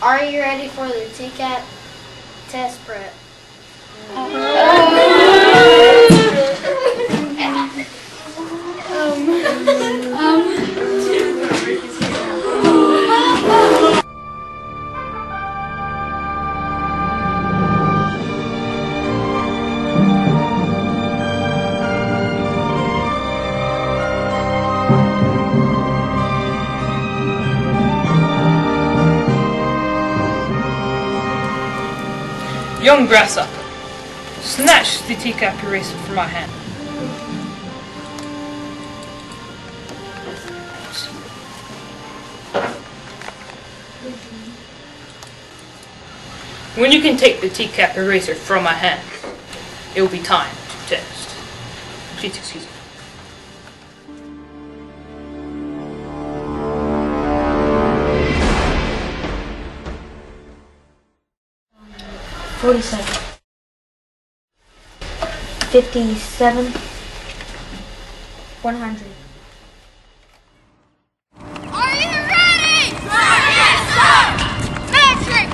Are you ready for the TCAP test prep? Young grasshopper, snatch the TCAP eraser from my hand. When you can take the TCAP eraser from my hand, it will be time to test. Please excuse me. $47, $57, $100. Are you ready? Yes, sir! Metric!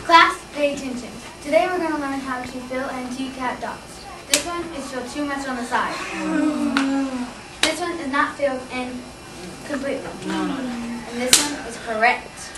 Class, pay attention. Today we're going to learn how to fill in TCAP dots. This one is filled too much on the side. This one is not filled in completely. And this one is correct.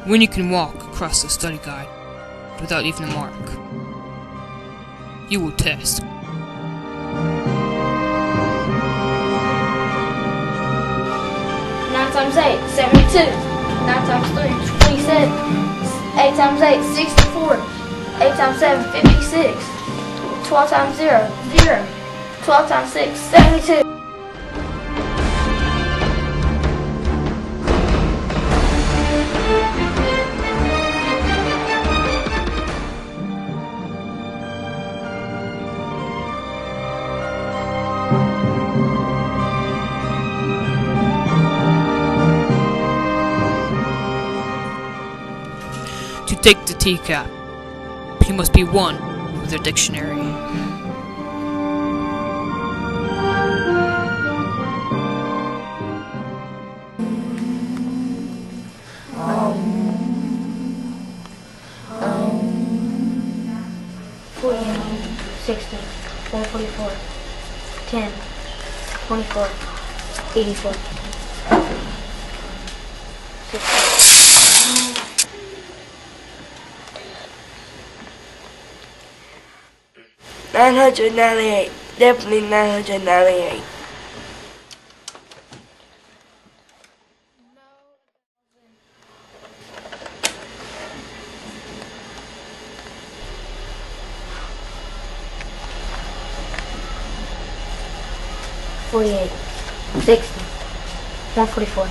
When you can walk across the study guide without leaving a mark, you will test. 9 times 8, 72. 9 times 3, 27. 8 times 8, 64. 8 times 7, 56. 12 times 0, 0. 12 times 6, 72. To take the TCAP, you must be one with a dictionary. $60, $144, $10, $24, $84, $998, definitely $998. $48, $60, $144.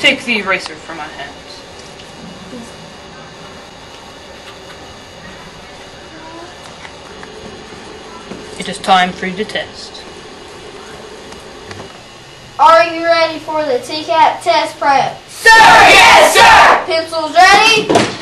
Take the eraser from my hands. It is time for you to test. Are you ready for the TCAP test prep? Sir, yes, sir! Pencils ready?